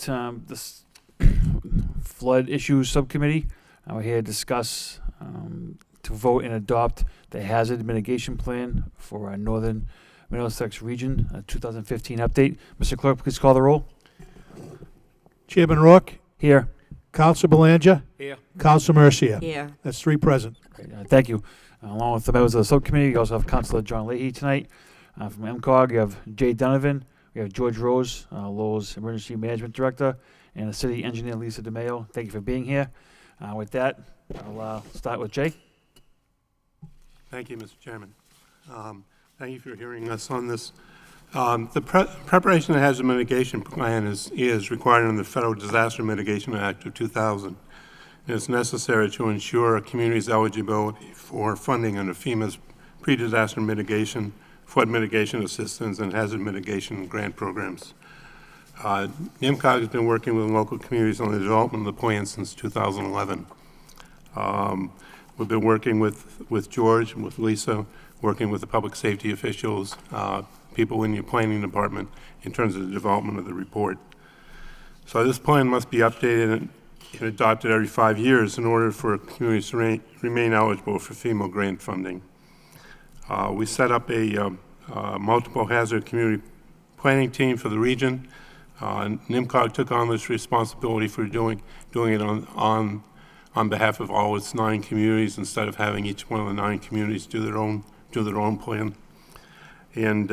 tonight, this flood issues subcommittee. We're here to discuss, to vote and adopt the hazard mitigation plan for our northern Middlesex region, 2015 update. Mr. Clerk, please call the roll. Chairman Rourke, Here. Council Belanger, Here. Council Mercia. Here. That's 3 present. Great, thank you. Along with the members of the subcommittee, you also have Councilor John Leahy tonight. From MCOG, you have Jay Donovan. We have George Rose, Lowell's Emergency Management Director, and the City Engineer Lisa DeMayo. Thank you for being here. With that, I'll start with Jay. Thank you, Mr. Chairman. Thank you for hearing us on this. The preparation of the hazard mitigation plan is required under the Federal Disaster Mitigation Act of 2000. And it's necessary to ensure a community's eligibility for funding under FEMA's pre-disaster mitigation, flood mitigation assistance, and hazard mitigation grant programs. NIMCOG has been working with local communities on the development of the plan since 2011. We've been working with George and with Lisa, working with the public safety officials, people in your planning department in terms of the development of the report. So this plan must be updated and adopted every 5 years in order for communities to remain eligible for FEMA grant funding. We set up a multiple hazard community planning team for the region. NIMCOG took on this responsibility for doing it on behalf of all its 9 communities instead of having each one of the 9 communities do their own plan. And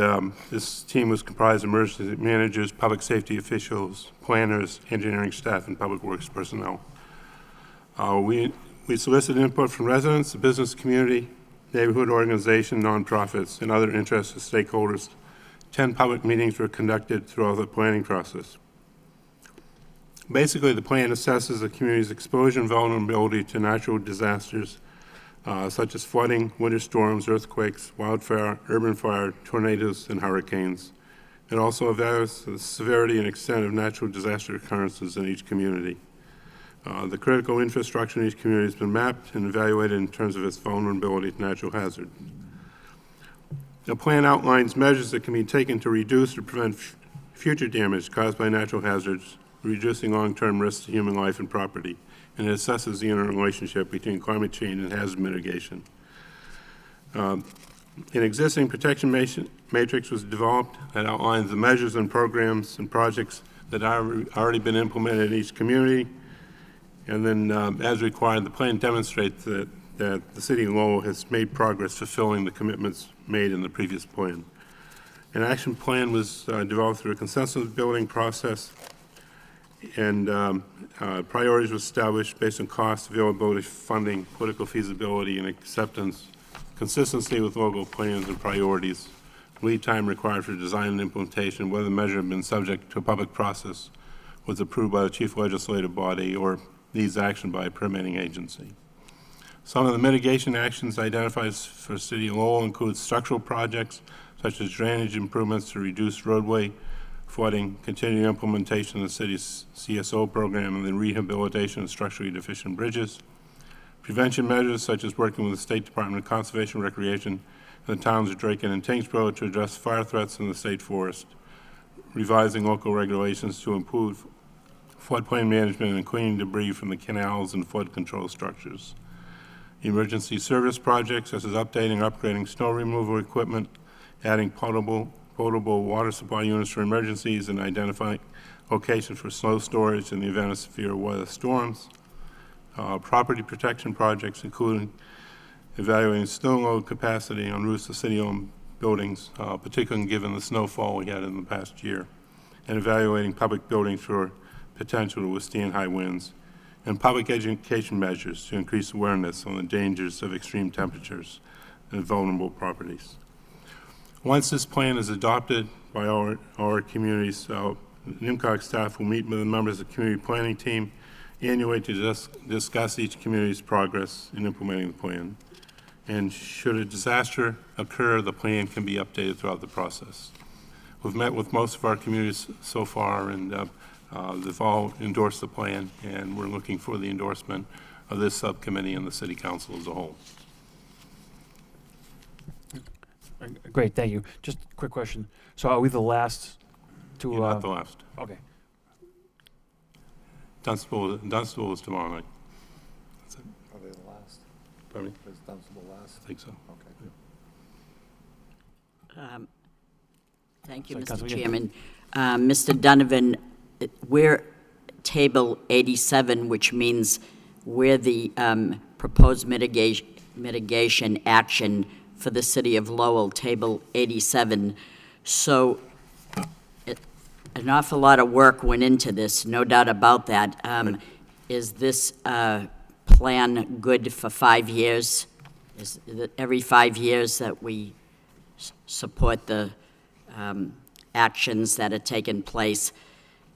this team was comprised of emergency managers, public safety officials, planners, engineering staff, and public works personnel. We solicited input from residents, the business community, neighborhood organizations, nonprofits, and other interested stakeholders. 10 public meetings were conducted throughout the planning process. Basically, the plan assesses the community's exposure and vulnerability to natural disasters such as flooding, winter storms, earthquakes, wildfire, urban fire, tornadoes, and hurricanes. It also evaluates the severity and extent of natural disaster occurrences in each community. The critical infrastructure in each community has been mapped and evaluated in terms of its vulnerability to natural hazard. The plan outlines measures that can be taken to reduce or prevent future damage caused by natural hazards, reducing long-term risks to human life and property, and it assesses the interrelationship between climate change and hazard mitigation. An existing protection matrix was developed that outlines the measures and programs and projects that have already been implemented in each community. And then, as required, the plan demonstrates that the City of Lowell has made progress fulfilling the commitments made in the previous plan. An action plan was developed through a consensus building process, and priorities were established based on cost, availability, funding, political feasibility, and acceptance, consistency with local plans and priorities, lead time required for design and implementation, whether the measure had been subject to a public process, was approved by the chief legislative body, or needs action by a permitting agency. Some of the mitigation actions identified for City of Lowell include structural projects such as drainage improvements to reduce roadway flooding, continued implementation of the city's CSO program, and the rehabilitation of structurally deficient bridges. Prevention measures such as working with the State Department of Conservation and Recreation and the towns of Drayton and Tingsboro to address fire threats in the state forest. Revising local regulations to improve floodplain management and cleaning debris from the canals and flood control structures. Emergency service projects such as updating, upgrading snow removal equipment, adding potable water supply units for emergencies, and identifying locations for snow storage in the event of severe weather storms. Property protection projects, including evaluating snow load capacity on roofs of city-owned buildings, particularly given the snowfall we had in the past year, and evaluating public buildings for potential to withstand high winds, and public education measures to increase awareness on the dangers of extreme temperatures and vulnerable properties. Once this plan is adopted by our communities, NIMCOG staff will meet with the members of the community planning team annually to discuss each community's progress in implementing the plan. And should a disaster occur, the plan can be updated throughout the process. We've met with most of our communities so far, and they've all endorsed the plan, and we're looking for the endorsement of this subcommittee and the City Council as a whole. Great, thank you. Just a quick question. So are we the last to... You're not the last. Okay. Dunstable is tomorrow night. Are they the last? Pardon me? Is Dunstable last? I think so. Okay. Thank you, Sorry, Mr. Councilman Chairman. Mr. Donovan, we're table 87, which means we're the proposed mitigation action for the city of Lowell, table 87. So an awful lot of work went into this, no doubt about that. Is this plan good for 5 years? Is it every 5 years that we support the actions that are taking place?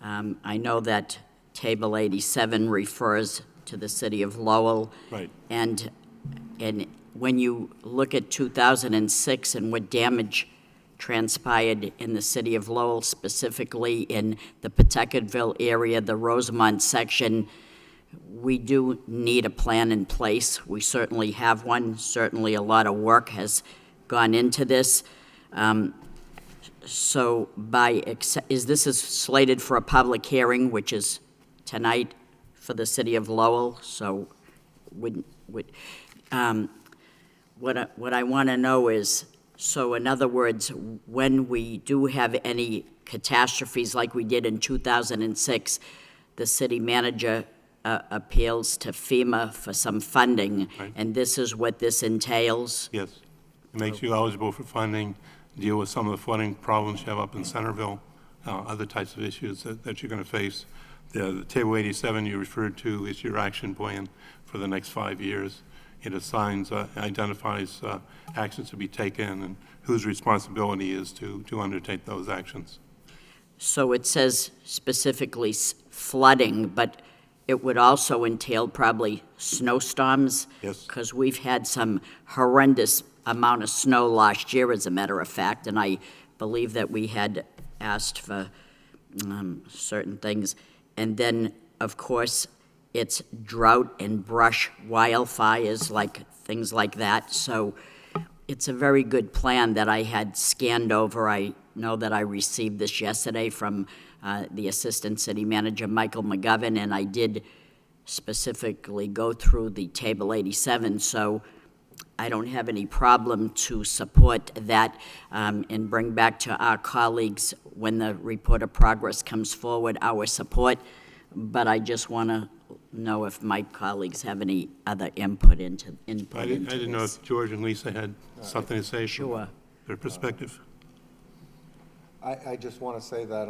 I know that Table 87 refers to the city of Lowell. Right. And when you look at 2006 and what damage transpired in the city of Lowell, specifically in the Pawtucketville area, the Rosemont section, we do need a plan in place. We certainly have one. Certainly a lot of work has gone into this. So this is slated for a public hearing, which is tonight for the city of Lowell. So what I want to know is, so in other words, when we do have any catastrophes like we did in 2006, the city manager appeals to FEMA for some funding, Right. and this is what this entails? Yes. It makes you eligible for funding, deal with some of the flooding problems you have up in Centerville, other types of issues that you're going to face. The Table 87 you referred to is your action plan for the next 5 years. It assigns, identifies actions to be taken and whose responsibility is to undertake those actions. So it says specifically flooding, but it would also entail probably snowstorms? Yes. Because we've had some horrendous amount of snow last year, as a matter of fact, and I believe that we had asked for certain things. And then, of course, it's drought and brush wildfires, like things like that. So it's a very good plan that I had scanned over. I know that I received this yesterday from the Assistant City Manager, Michael McGovern, and I did specifically go through the Table 87. So I don't have any problem to support that and bring back to our colleagues, when the report of progress comes forward, our support. But I just want to know if my colleagues have any other input into I didn't know this. if George and Lisa had something to say Sure. from their perspective. I just want to say that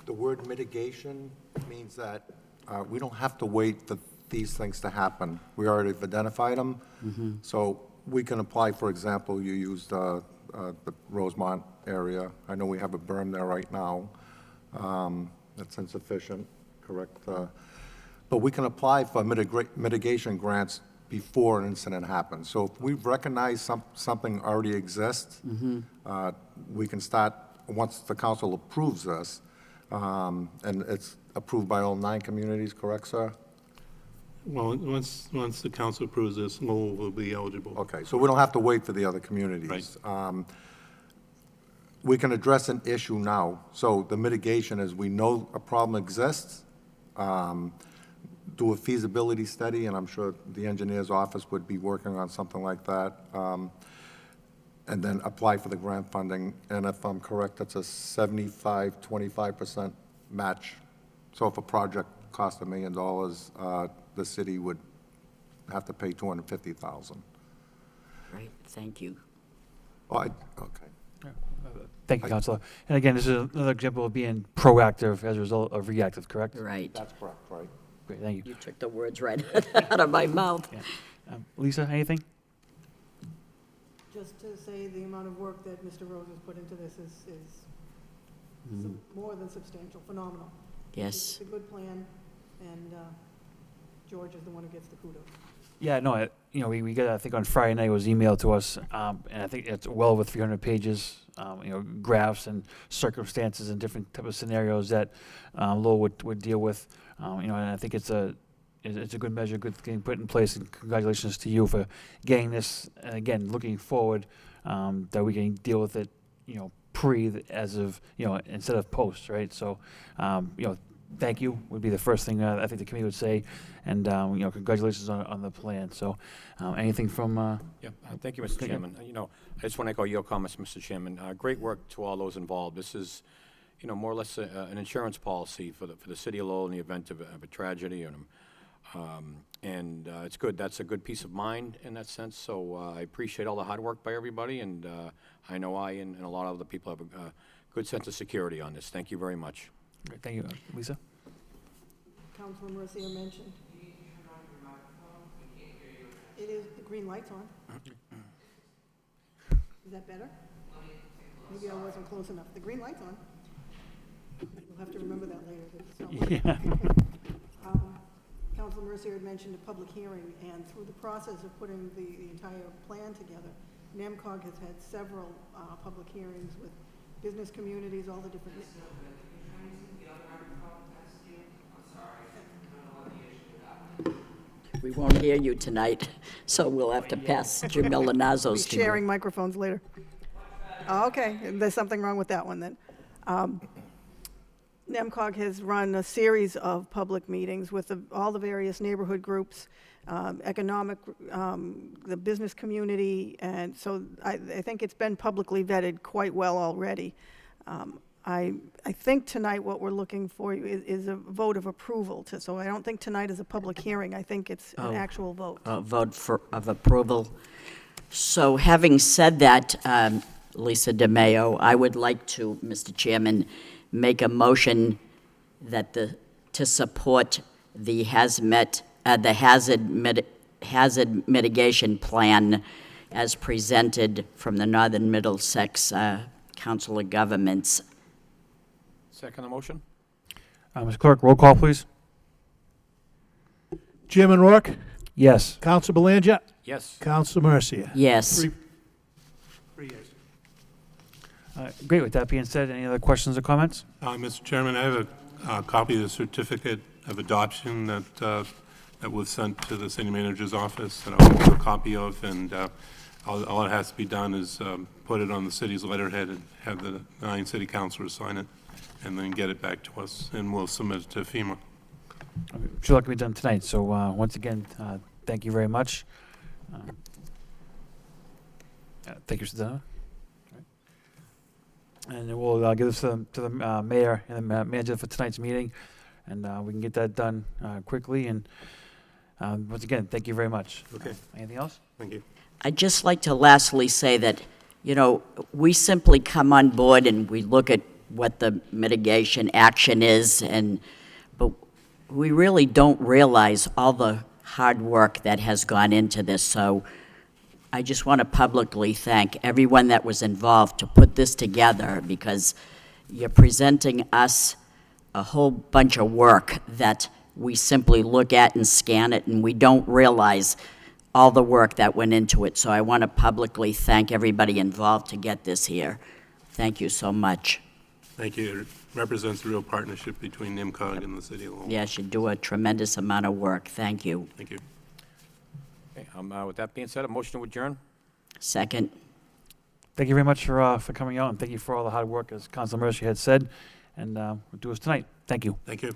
the word mitigation means that we don't have to wait for these things to happen. We already have identified them. So we can apply, for example, you used the Rosemont area. I know we have a berm there right now. That's insufficient, correct? But we can apply for mitigation grants before an incident happens. So if we've recognized something already exists, we can start, once the council approves this, and it's approved by all 9 communities, correct, sir? Well, once the council approves this, Lowell will be eligible. Okay, so we don't have to wait for the other communities. Right. We can address an issue now. So the mitigation is, we know a problem exists, do a feasibility study, and I'm sure the engineer's office would be working on something like that, and then apply for the grant funding. And if I'm correct, that's a 75-25% match. So if a project cost $1 million, the city would have to pay $250,000. Right, thank you. Okay. Thank you, Councilor. And again, this is another example of being proactive as a result of reactive, correct? Right. That's correct, right? Great, thank you. You took the words right out of my mouth. Lisa, anything? Just to say the amount of work that Mr. Rose has put into this is more than substantial, phenomenal. Yes. It's a good plan, and George is the one who gets the kudos. Yeah, no, we got, I think on Friday night, it was emailed to us, and I think it's well over 300 pages, graphs and circumstances and different type of scenarios that Lowell would deal with, and I think it's a good measure, good thing put in place, and congratulations to you for getting this, and again, looking forward, that we can deal with it, pre as of, instead of post, right? So, thank you would be the first thing I think the committee would say, and congratulations on the plan. So, anything from? Yeah, thank you, Mr. Chairman. I just want to echo your comments, Mr. Chairman. Great work to all those involved. This is, more or less an insurance policy for the city of Lowell in the event of a tragedy, and it's good. That's a good peace of mind in that sense. So I appreciate all the hard work by everybody, and I know I and a lot of other people have a good sense of security on this. Thank you very much. Great, thank you, Lisa. Councilor Mercia mentioned. It is, the green light's on. Is that better? Maybe I wasn't close enough. The green light's on. We'll have to remember that later. 'Cause it's not working. Yeah. Councilor Mercia had mentioned a public hearing, and through the process of putting the entire plan together, NEMCOG has had several public hearings with business communities, all the different. We won't hear you tonight, so we'll have to pass Jim Melanazzo's to you. Sharing microphones later. Oh, okay, there's something wrong with that one then. NEMCOG has run a series of public meetings with all the various neighborhood groups, economic, the business community, and so I think it's been publicly vetted quite well already. I think tonight what we're looking for is a vote of approval, so I don't think tonight is a public hearing. I think it's an actual vote. A vote of approval. So having said that, Lisa DeMayo, I would like to, Mr. Chairman, make a motion that to support the hazard mitigation plan as presented from the Northern Middlesex Council of Governments. Second the motion? Mr. Clerk, roll call, please. Chairman Rourke, Yes. Counsel Belanger, Yes. Counsel Mercia. Yes. Three yeas. Great. With that being said, any other questions or comments? Mr. Chairman, I have a copy of the certificate of adoption that was sent to the city manager's office that I'll hold a copy of, and all that has to be done is put it on the city's letterhead and have the 9 city councilors sign it, and then get it back to us, and we'll submit it to FEMA. Sure, that can be done tonight. So once again, thank you very much. Thank you, Mr. Donovan. And then we'll give this to the mayor and the manager for tonight's meeting, and we can get that done quickly. And once again, thank you very much. Okay. Anything else? Thank you. I'd just like to lastly say that, we simply come on board and we look at what the mitigation action is, but we really don't realize all the hard work that has gone into this. So I just want to publicly thank everyone that was involved to put this together, because you're presenting us a whole bunch of work that we simply look at and scan it, and we don't realize all the work that went into it. So I want to publicly thank everybody involved to get this here. Thank you so much. Thank you. It represents a real partnership between NIMCOG and the city of Lowell. Yes, you do a tremendous amount of work. Thank you. Thank you. Okay, with that being said, a motion to adjourn? Second. Thank you very much for coming out, and thank you for all the hard work, as Councilor Mercia had said, and we'll do this tonight. Thank you. Thank you.